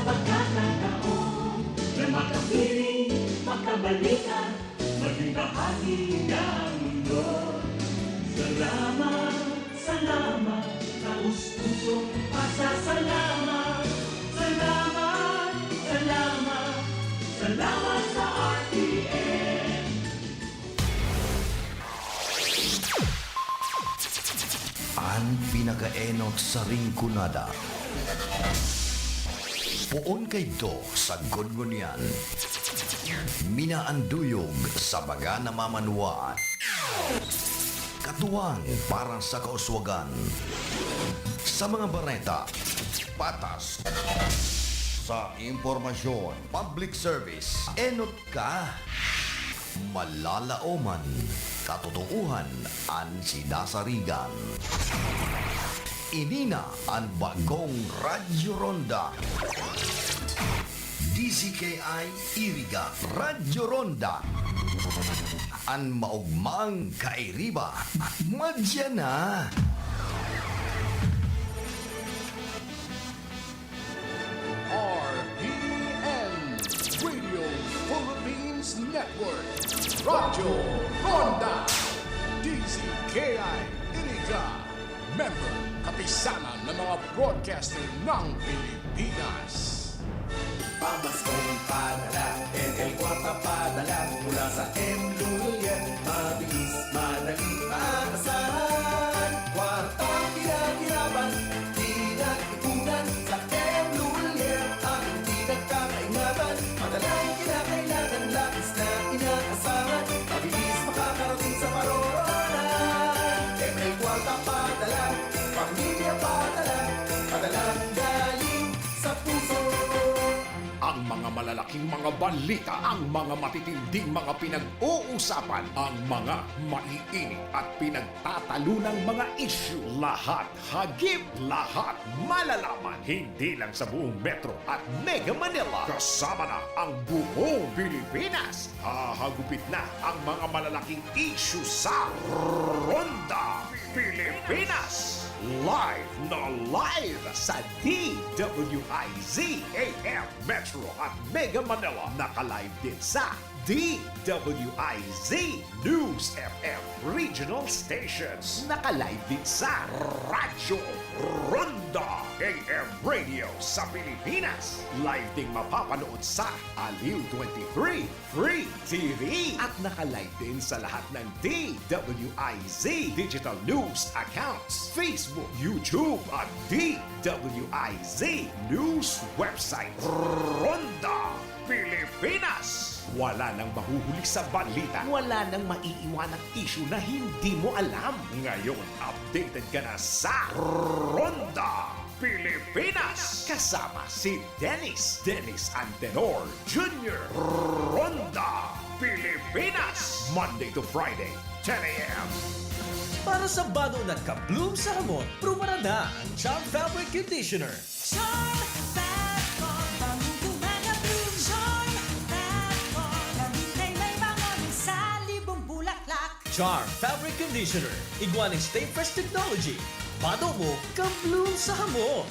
pagkakataon na makapiling, makabalikan, maging bahagi ng mundo. Salamat, salamat, taus-pusong pasasalamat. Salamat, salamat, salamat sa RTN. Ang pinakaenot sa ringkunada. Puon kay do sa gungunyan. Minaanduyog sa baga na mamanuan. Katuwang para sa kauswagan. Sa mga bareta, patas. Sa impormasyon, public service, enot ka. Malalaoman, katotohan, ang sinasarigan. Inina ang bagong Radyo Ronda. DCKI Iriga Radyo Ronda. Ang maugmang kairiba. Madya na. RPN Radio Philippines Network Radyo Ronda DCKI Iriga Member Kapisanan ng mga broadcaster ng Pilipinas. Pamaskong padala, NL Kwarta padala, mula sa M-Lulian, mabilis, madali, maasahan. Kwarta pinagirapan, pinag-ipunan, sa M-Lulian, ang pinagkakaingatan. Madalang kinakailangan, labis na inaasahan, mabilis makakarating sa paroonan. NL Kwarta padala, pamilya padala, padalang galing sa puso. Ang mga malalaking mga balita, ang mga matitinding mga pinag-uusapan, ang mga maiinit at pinagtatalunang mga issue. Lahat hagip, lahat malalaman. Hindi lang sa buong Metro at Mega Manila. Kasama na ang buong Pilipinas. Hahagupit na ang mga malalaking issue sa Ronda Pilipinas. Live na live sa DWIZ AM Metro at Mega Manila. Naka-live din sa DWIZ News FM Regional Stations. Naka-live din sa Radyo Ronda AM Radio sa Pilipinas. Live ding mapapanood sa Aliw 23 Free TV. At naka-live din sa lahat ng DWIZ Digital News accounts, Facebook, YouTube at DWIZ News website. Ronda Pilipinas. Wala nang mahuhuli sa balita. Wala nang maiiwanang issue na hindi mo alam. Ngayon, updated ka na sa Ronda Pilipinas. Kasama si Dennis Antenor Jr. Ronda Pilipinas. Monday to Friday, 10 a.m. Para sa bangon at ka-bloom sa hamon, prumara na ang Charm Fabric Conditioner. Charm Fabric, pamumuhay na bloom. Charm Fabric, gamitin may bangon sa libong bulaklak. Charm Fabric Conditioner. Iguaning Stay Fresh Technology. Bato mo, ka-bloom sa hamon.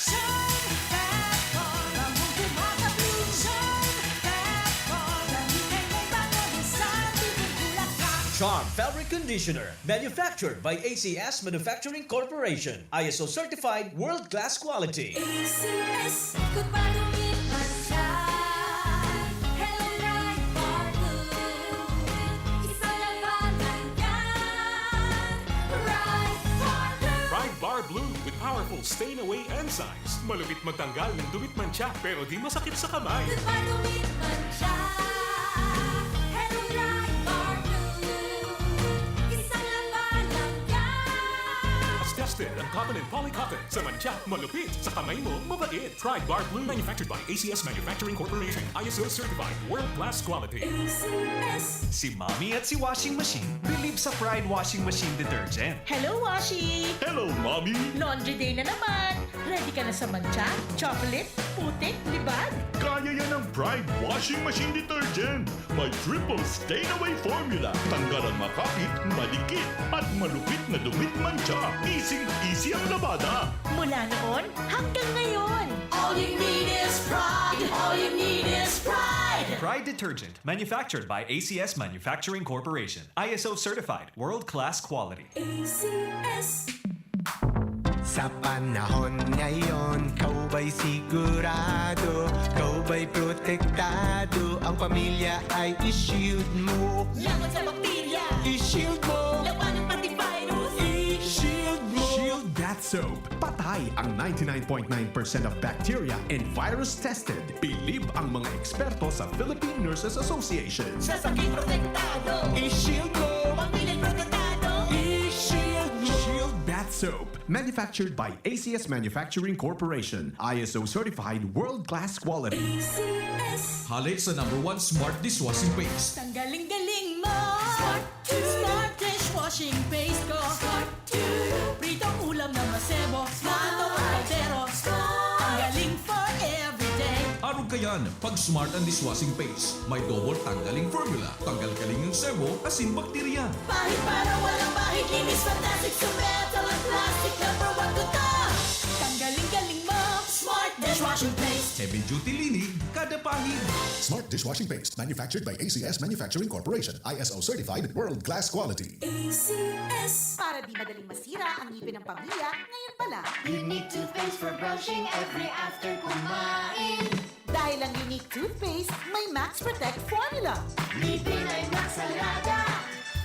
Charm Fabric, pamumuhay na bloom. Charm Fabric, gamitin may bangon sa libong bulaklak. Charm Fabric Conditioner. Manufactured by ACS Manufacturing Corporation. ISO certified world-class quality. ACS, kung padungin man siya. Hello, right for good. Isa lang ba lang yan? Right for good. Pride Bar Blue with powerful stain-away enzymes. Malupit magtanggal ng dumit mancha pero di masakit sa kamay. Kung padungin man siya. Hello, right for good. Isa lang ba lang yan? As tested ang cotton and polycotton. Sa mancha, malupit. Sa kamay mo, mabait. Pride Bar Blue manufactured by ACS Manufacturing Corporation. ISO certified world-class quality. ACS. Si Mommy at si Washing Machine believe sa Pride Washing Machine Detergent. Hello, Washi! Hello, Mommy! Laundry day na naman! Ready ka na sa mancha, chocolate, putik, libag? Kaya yan ang Pride Washing Machine Detergent. May triple stain-away formula. Tanggal ang makapit, malikit, at malupit na dumit mancha. Easy ang labada. Mula noon hanggang ngayon! All you need is pride. All you need is pride. Pride Detergent, manufactured by ACS Manufacturing Corporation. ISO certified, world-class quality. ACS. Sa panahon ngayon, kau ba'y sigurado? Kau ba'y protektado? Ang pamilya ay i-shield mo. Laban sa bakterya. I-shield mo. Laban ng pati virus. I-shield mo. Shield That Soap. Patay ang 99.9% of bacteria and virus tested. Believe ang mga eksperto sa Philippine Nurses Association. Sa sakit protektado. I-shield mo. Pamilya protektado. I-shield mo. Shield That Soap. Manufactured by ACS Manufacturing Corporation. ISO certified world-class quality. ACS. Halit sa #1 smart dishwashing paste. Ang galing-galing mo. Smart dishwashing paste ko. Pritong ulam na masebo. Smart o kaldero. Ang galing for everyday. Araw kayan, pag smart ang dishwashing paste, may double tanggaling formula. Tanggal kaling yung sebo, asin bakterya. Pahit para walang bahid. Linis fantastic sa metal at plastic. Number 1 ko to. Tanggaling-galing mo. Smart dishwashing paste. Heavy duty linig, kada pahid. Smart dishwashing paste manufactured by ACS Manufacturing Corporation. ISO certified world-class quality. ACS. Para di madaling masira ang ngipin ng pamilya, ngayon pa lang. Unique toothpaste for brushing every after kumain. Dahil ang unique toothpaste, may Max Protect formula. Ngipin ay Max Alaga.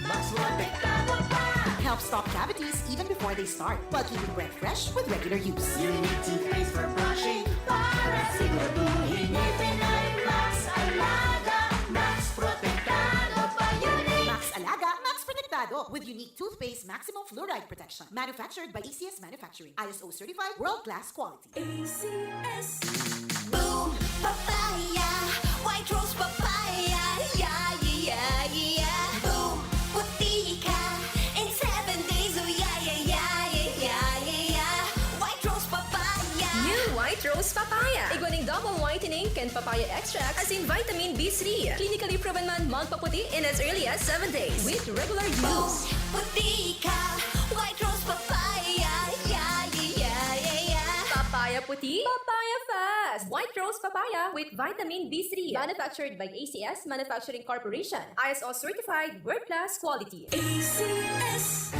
Max Protektado pa. Helps stop cavities even before they start, while keeping breath fresh with regular use. Unique toothpaste for brushing para siguraduhin ngipin ay Max Alaga. Max Protektado pa. Unique. Max Alaga, Max Protectado with unique toothpaste maximum fluoride protection. Manufactured by ACS Manufacturing. ISO certified world-class quality. ACS. Boom, papaya, white rose papaya, yeah, yeah, yeah. Boom, puti ka in 7 days, oh yeah, yeah, yeah, yeah, yeah, yeah. White rose papaya. New White Rose Papaya. Iguaning double whitening and papaya extract as in vitamin B3. Clinically proven man magpaputi in as early as 7 days with regular Boom, use. puti ka, white rose papaya, yeah, yeah, yeah, yeah. Papaya puti, papaya fast. White Rose Papaya with vitamin B3. Manufactured by ACS Manufacturing Corporation. ISO certified world-class quality. ACS.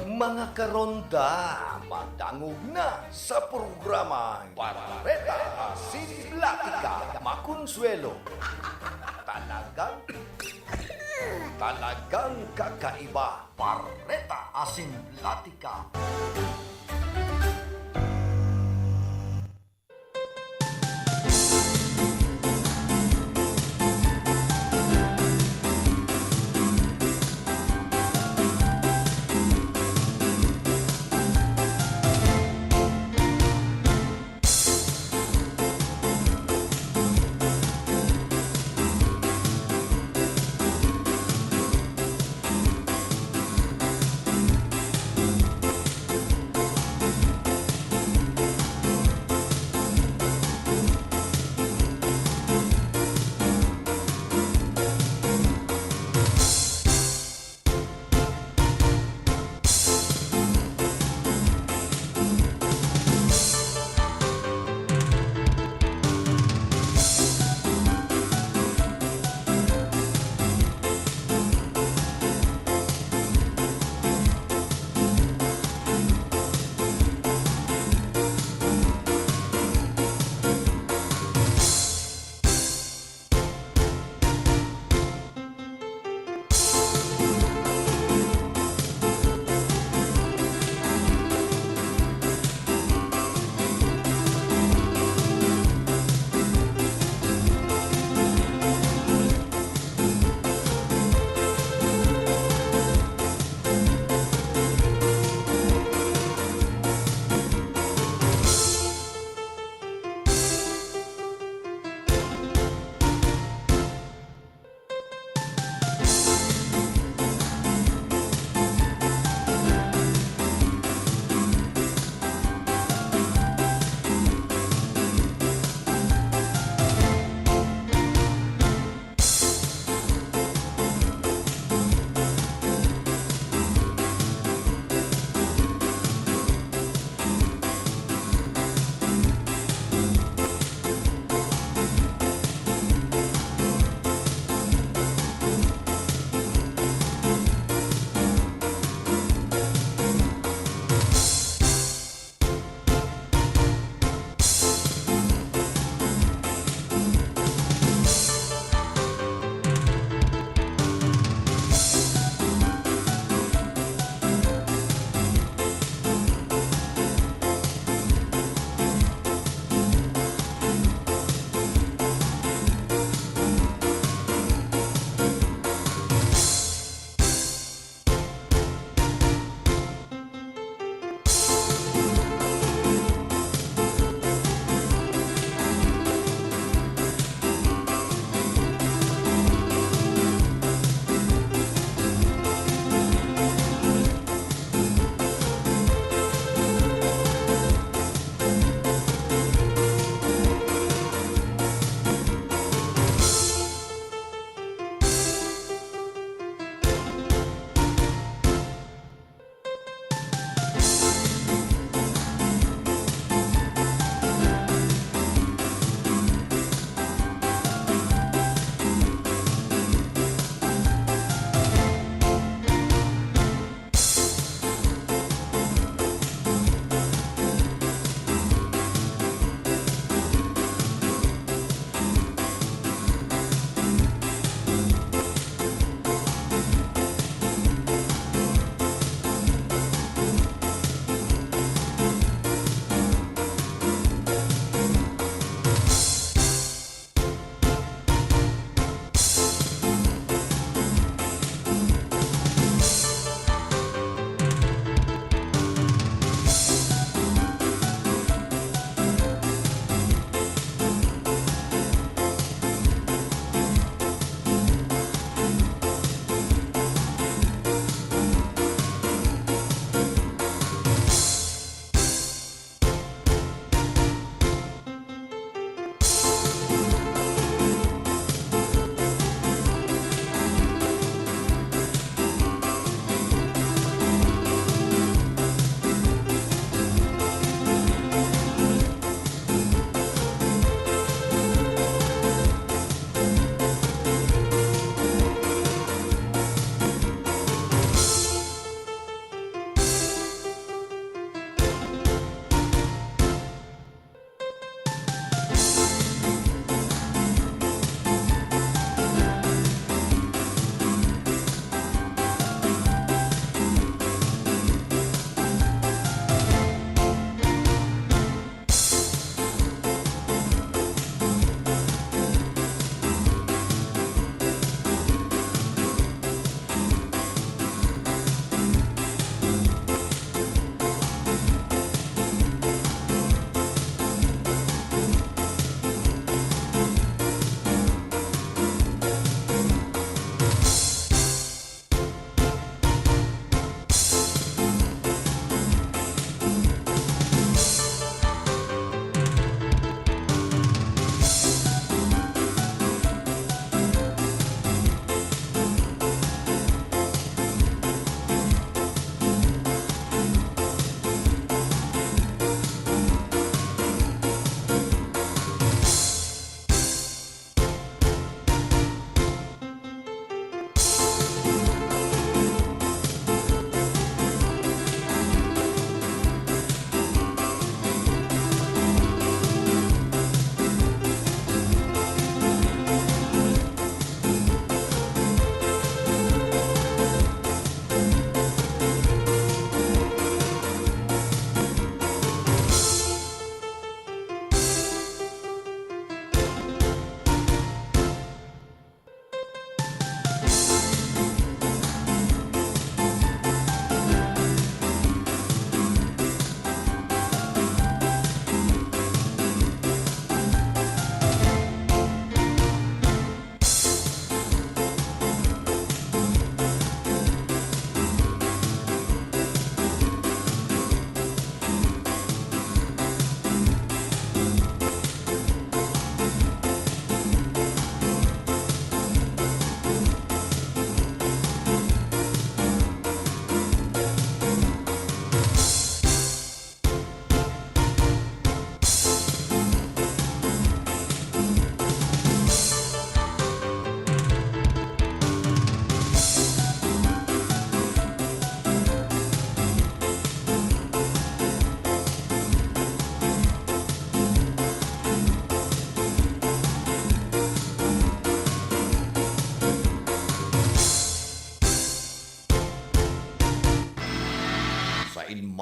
Mga karonda, madangog na sa programang Bareta Asin Platika. Makonsuelo. Talagang kakaiba. Bareta Asin Platika.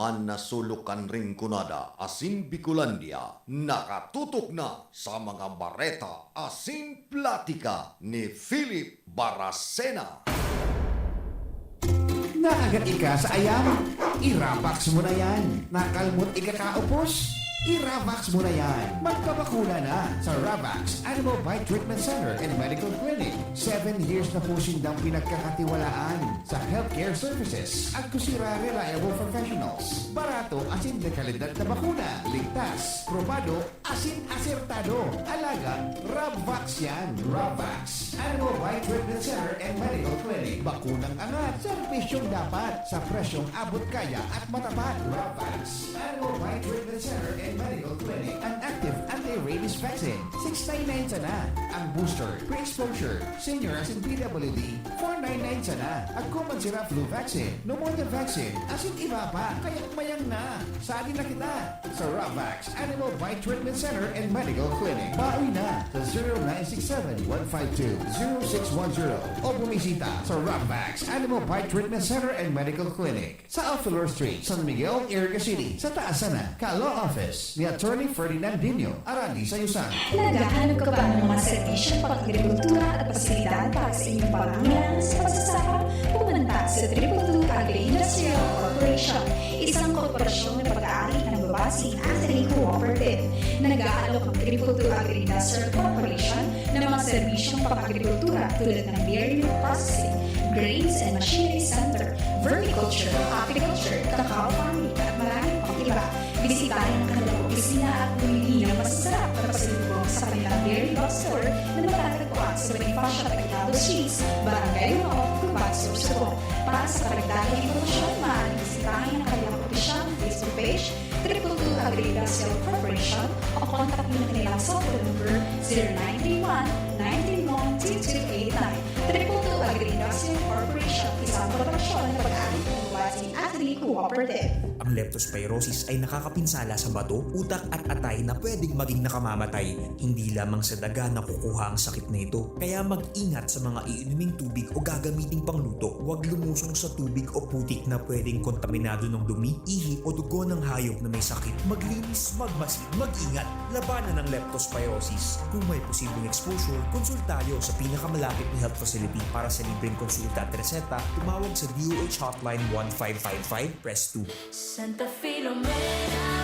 Saan nasulukan ring kunada Asin Bicolandia, nakatutok na sa mga Bareta Asin Platika ni Phillip Baracina. Naagat ika sa ayam, irabax mo na yan. Nakalmot ika kaupos, irabax mo na yan. Magpabakuna na sa Ravax Animal Bite Treatment Center and Medical Clinic. 7 years na po sindang pinagkakatiwalaan sa healthcare services at kusira reliable professionals. Barato asin de kalidad na bakuna. Ligtas, probado, asin asertado. Alaga, Ravax yan. Ravax Animal Bite Treatment Center and Medical Clinic. Bakunang angat, serbisyong dapat sa presyong abot kaya at matapat. Ravax Animal Bite Treatment Center and Medical Clinic. An active anti-rabies vaccine. $699 sana. Ang booster, pre-exposure, senior as in PWD, $499 sana. At common sira flu vaccine, pneumonia vaccine, as in iba pa. Kaya mayang na. Sali na kita sa Ravax Animal Bite Treatment Center and Medical Clinic. Bawi na sa 0967-152-0610 o bumisita sa Ravax Animal Bite Treatment Center and Medical Clinic sa Alphalor Street, San Miguel, Iriga City. Sa taas sana, ka-law office ni Attorney Ferdinand Dino, Arali sa Yusan. Naghahanap ka ba ng mga serbisyong pang-agrikultura at pasilidad para sa inyong pangangailangan sa pagsasaka? Pumunta sa Triple Agri-Industrial Corporation, isang korporasyon na pag-aari ng babasing Anthony Cooperative. Nag-aalok ang Triple Agri-Industrial Corporation ng mga serbisyong pang-agrikultura tulad ng dairy processing, grains and machinery center, vermiculture, apiculture, cacao farming at maraming pang iba. Bisitahin ang kanilang opisina at bumili ng masasarap na pasalubong sa kanilang dairy bookstore na matatagpuan sa Bonifacio Tagliado Streets, Barangay Uno, Gubat, Sorsogon. Para sa karagdagang impormasyon, maaaring bisitahin ang kanilang opisyang Facebook page, Triple Agri-Industrial Corporation o kontak nyo na kanilang cellphone number 0931-931-2289. Triple Agri-Industrial Corporation, isang korporasyon na pag-aari ng babasing Anthony Cooperative. Ang leptospirosis ay nakakapinsala sa bato, utak at atay na pwedeng maging nakamamatay. Hindi lamang sa daga nakukuha ang sakit na ito. Kaya mag-ingat sa mga iinuming tubig o gagamiting pangluto. Huwag lumusong sa tubig o putik na pwedeng kontaminado ng dumi, ihi o dugo ng hayop na may sakit. Maglinis, magmasid, mag-ingat. Labanan ng leptospirosis. Kung may posibleng exposure, konsultayo sa pinakamalapit na health facility. Para sa libreng konsulta at reseta, tumawag sa DOH Hotline 1555, press 2. Santa Filomena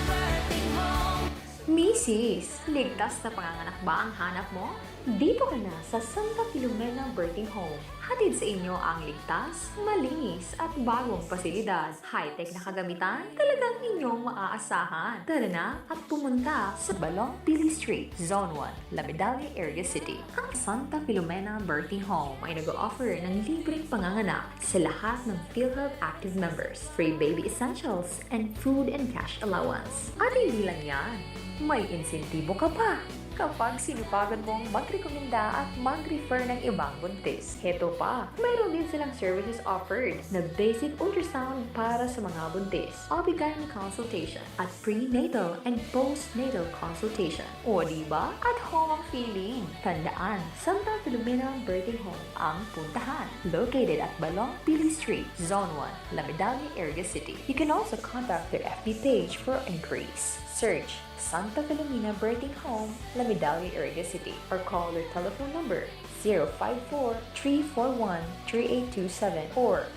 Birthing Home. Mrs., ligtas na panganganak ba ang hanap mo? Dito ka na sa Santa Filomena Birthing Home. Hatid sa inyo ang ligtas, malinis at bagong pasilidad. High-tech na kagamitan, talagang inyong maaasahan. Tara na at pumunta sa Balong Pili Street, Zone 1, La Medalla, Iriga City. Ang Santa Filomena Birthing Home ay nag-o-offer ng libreng panganganak sa lahat ng Phillip active members, free baby essentials, and food and cash allowance. At hindi lang yan, may insentibo ka pa kapag sinipagan mong mag-rekomenda at mag-refer ng ibang buntis. Heto pa, mayroon din silang services offered na basic ultrasound para sa mga buntis, OB/GYN consultation, at prenatal and postnatal consultation. O diba? At home ang feeling. Tandaan, Santa Filomena Birthing Home ang puntahan. Located at Balong Pili Street, Zone 1, La Medalla, Iriga City. You can also contact their FB page for inquiries. Search Santa Filomena Birthing Home, La Medalla, Iriga City, or call their telephone number 054-341-3827 or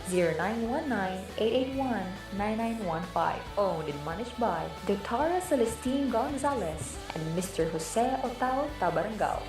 0919-881-9915. Owned and managed by Dr. Celestine Gonzalez and Mr. Jose Otao Tabarangao.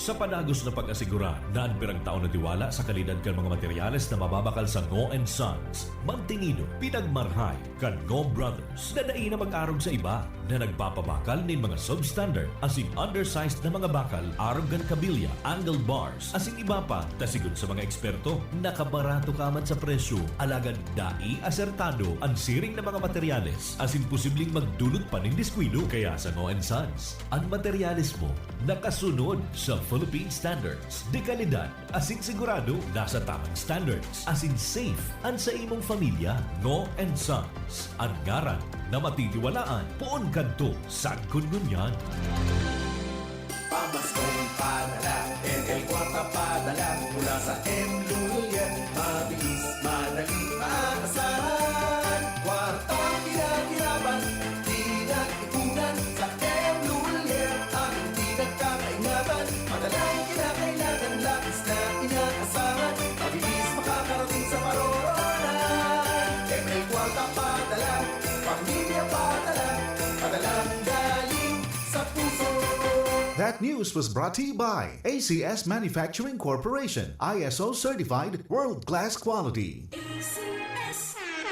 Sa panagos na pag-asigura na ang pirang taon na tiwala sa kalidad kan mga materyales na mababakal sa Ngo & Sons, mantinido, pinagmarhay kan Ngo Brothers na daig na mag-arog sa iba na nagpapabakal nin mga substandard asing undersized na mga bakal arog gan kabilya, angled bars, asing iba pa tasigon sa mga eksperto. Nakabarato kaman sa presyo, alagad dai asertado ang siring na mga materyales asing posibleng magdulot pa ning diskwido. Kaya sa Ngo & Sons, ang materyales mo nakasunod sa Philippine standards. De kalidad, asing sigurado nasa tamang standards. Asing safe ang sa imong pamilya. Ngo & Sons, ang ngaran na matitiwalaan. Poon kanto, sad kungunyan. Pamaskong para, el cuarta para. padala mula sa Emlulier. Mabilis, madali, maasahan. Kwartang pinag-irapan, pinag-ipunan sa Emlulier. Ang hindi nagkakaingatan, madalang kinakailangan, labis na inaasahan. Mabilis makakarating sa paroonan. May kwarta padala, pamilya padala, padalang galing sa puso. That news was brought to you by ACS Manufacturing Corporation, ISO certified world-class quality.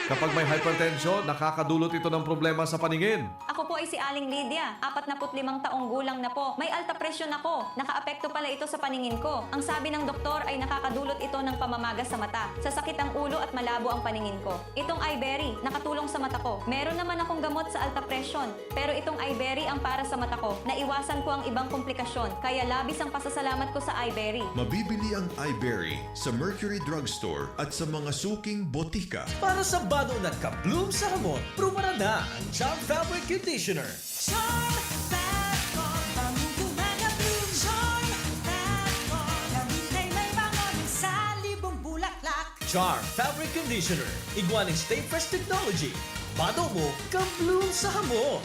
Kapag may hypertension, nakakadulot ito ng problema sa paningin. Ako po ay si Aling Lydia, 45 taong gulang na po. May alta presyon ako. Nakaapekto pala ito sa paningin ko. Ang sabi ng doktor ay nakakadulot ito ng pamamaga sa mata. Sasakit ang ulo at malabo ang paningin ko. Itong iBerry, nakatulong sa mata ko. Meron naman akong gamot sa alta presyon. Pero itong iBerry ang para sa mata ko. Naiwasan ko ang ibang komplikasyon. Kaya labis ang pasasalamat ko sa iBerry. Mabibili ang iBerry sa Mercury Drugstore at sa mga suking botika. Para sa badong nagka-bloom sa hamon, prumara na ang Charm Fabric Conditioner. Charm Fabric, pamumuhay na bloom. Charm Fabric, gamitin may mga sa libong bulaklak. Charm Fabric Conditioner. Iguaning Stay Fresh Technology. Bado mo, ka-bloom sa hamon.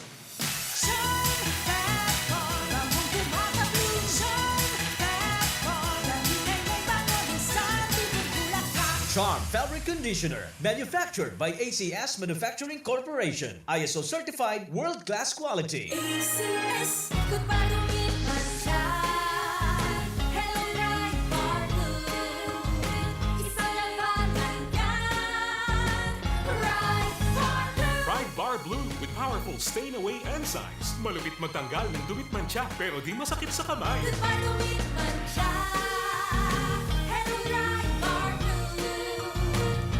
Charm Fabric, pamumuhay na bloom. Charm Fabric, gamitin may mga sa libong bulaklak. Charm Fabric Conditioner. Manufactured by ACS Manufacturing Corporation. ISO certified world-class quality. ACS, kung marumit man siya. Hello, right for good. Isa lang ba nandyan? Right for good. Pride Bar Blue with powerful stain-away enzymes. Malupit magtanggal ng dumit mancha pero di masakit sa kamay. Kung marumit man siya. Hello, right for good.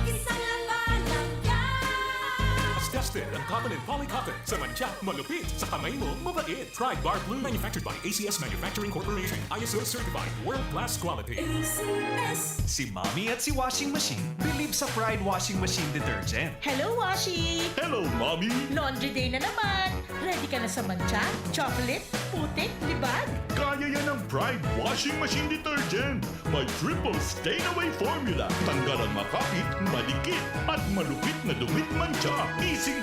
Isa lang ba nandyan? As tested ang cotton and polycotton. Sa mancha, malupit. Sa kamay mo, mabait. Pride Bar Blue manufactured by ACS Manufacturing Corporation. ISO certified world-class quality. ACS. Si Mommy at si Washing Machine believe sa Pride Washing Machine Detergent. Hello, Washi! Hello, Mommy! Laundry day na naman. Ready ka na sa mancha, chocolate, putik, libag? Kaya yan ang Pride Washing Machine Detergent. May triple stain-away formula. Tanggal ang makapit, malikit, at malupit na dumit mancha. Easy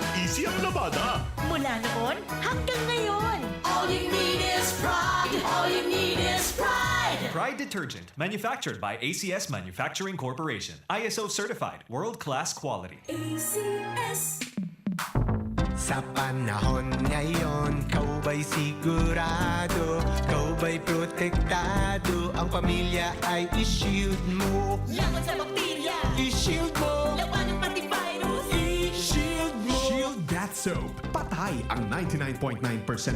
ang labada. Mula noon hanggang ngayon. All you need is pride. All you need is pride. Pride Detergent, manufactured by ACS Manufacturing Corporation. ISO certified world-class quality. ACS. Sa panahon ngayon, kau ba'y sigurado? Kau ba'y protektado? Ang pamilya ay i-shield mo. Laban sa bakterya. I-shield mo. Laban ng pati virus. I-shield mo. Shield Bath Soap. Patay ang 99.9%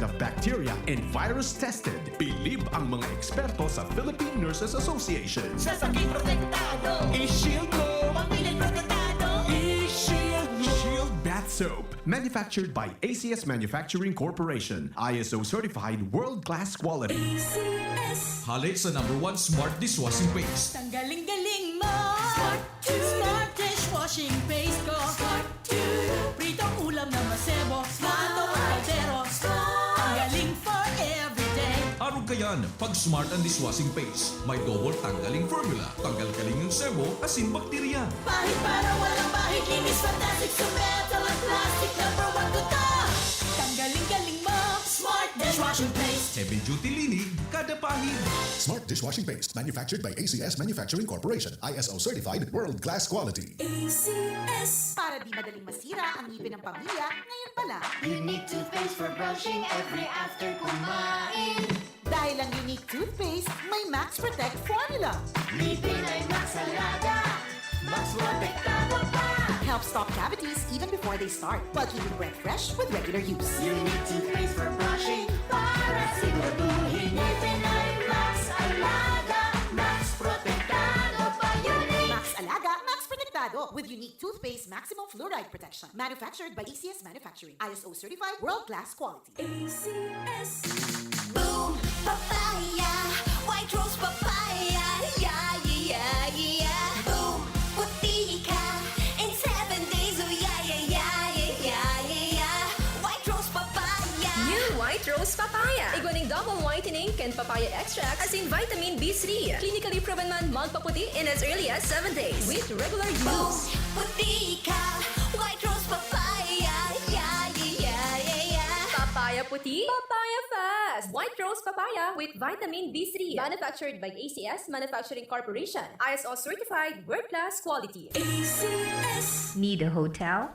of bacteria and virus tested. Believe ang mga eksperto sa Philippine Nurses Association. Sa sakit protektado. I-shield mo. Pamilya protektado. I-shield mo. Shield Bath Soap. Manufactured by ACS Manufacturing Corporation. ISO certified world-class quality. ACS. Halit sa #1 Smart Dishwashing Paste. Tanggaling-galing mo. Smart Smart dishwashing paste ko. Smart 2. Pritong ulam na masebo. Matong kaldero. Ang galing for everyday. Arog ka yan, pag Smart ang Dishwashing Paste. May double tanggaling formula. Tanggal kaling yung sebo, asin bakterya. Pahit para walang pahit. Linis fantastic sa metal at plastic. #1 ko to. Tanggaling-galing mo. Smart dishwashing paste. Heavy duty linig, kada pahid. Smart Dishwashing Paste. Manufactured by ACS Manufacturing Corporation. ISO certified world-class quality. ACS. Para di madaling masira ang ngipin ng pamilya, ngayon pala. Unique toothpaste for brushing every after kumain. Dahil ang unique toothpaste, may Max Protect formula. Ngipin ay Max Alaga. Max Protektado pa. Helps stop cavities even before they start, while keeping breath fresh with regular use. Unique toothpaste for brushing para siguraduhin ngipin ay Max Alaga. Max Protektado pa. Unique. Max Alaga, Max Protektado with unique toothpaste maximum fluoride protection. Manufactured by ACS Manufacturing. ISO certified world-class quality. ACS. Boom, papaya, white rose papaya, yeah, yeah, yeah. Boom, putika, in 7 days, oh yeah, yeah, yeah, yeah, yeah, yeah. White rose papaya. New White Rose Papaya. Iguaning double whitening and papaya extract as in vitamin B3. Clinically proven man magpaputi in as early as 7 days with regular use. Puti ka, white rose papaya, yeah, yeah, yeah, yeah. Papaya puti, papaya fast. White rose papaya with vitamin B3. Manufactured by ACS Manufacturing Corporation. ISO certified world-class quality. ACS. Need a hotel?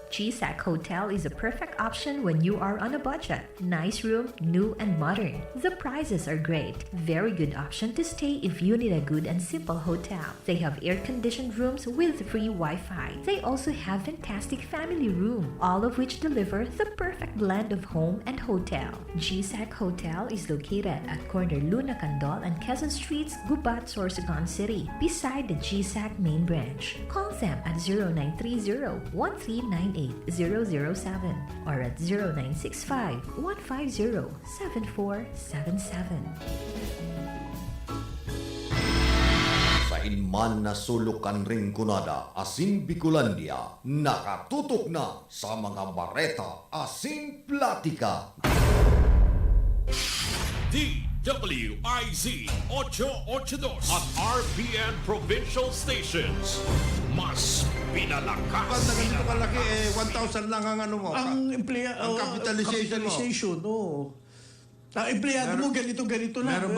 GSAC Hotel is a perfect option when you are on a budget. Nice room, new and modern. The prices are great. Very good option to stay if you need a good and simple hotel. They have air-conditioned rooms with free Wi-Fi. They also have fantastic family room, all of which deliver the perfect blend of home and hotel. GSAC Hotel is located at corner Luna Candol and Quezon Streets, Gubat, Sorsogon City, beside the GSAC main branch. Call them at 0930-1398-007 or at 0965-150-7477. Sa inman na sulukan ring kunada, Asin Bicolandia, nakatutok na sa mga Bareta Asin Platika. DWIZ 882 at RPN Provincial Stations. Mas pinalakas. Pag na ganito kalaki, 1,000 lang ang ano mo. Ang capitalization mo. Ang empleyado mo, ganito na.